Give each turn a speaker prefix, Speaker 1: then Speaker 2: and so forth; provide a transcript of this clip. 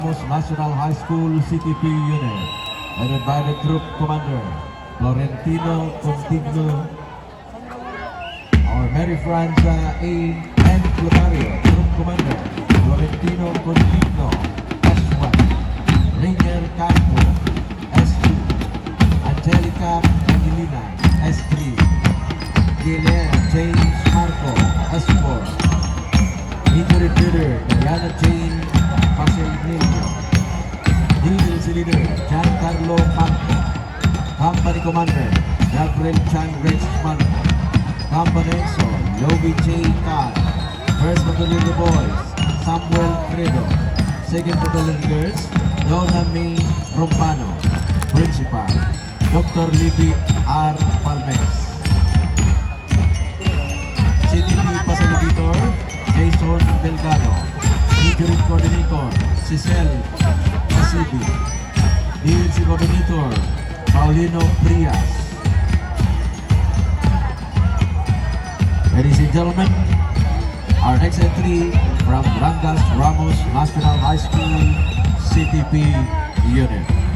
Speaker 1: National High School CTP Unit, headed by the Group Commander Florentino Contigno, our Mary Franza A. and Flotario, Group Commander Florentino Contigno, S1, Rainier Campo, S2, Angelica Angelina, S3, Guilherme James Marco, S4, Major Leader Diana Jane Paselnillo, Diniz Leader Giancarlo Marco, Company Commander Gabriel Chan Richman, Company So Yogi J. Khan, First Battalion Boys Samuel Credo, Second Battalion Girls Donna May Rompano, Principal Dr. Libby R. Palmes, CTP Facilitator Jason Delgado, Featuring Coordinator Cicel Asibi, DLC Coordinator Paulino Prias. Ladies and gentlemen, our next entry from Rangas Ramos National High School CTP Unit.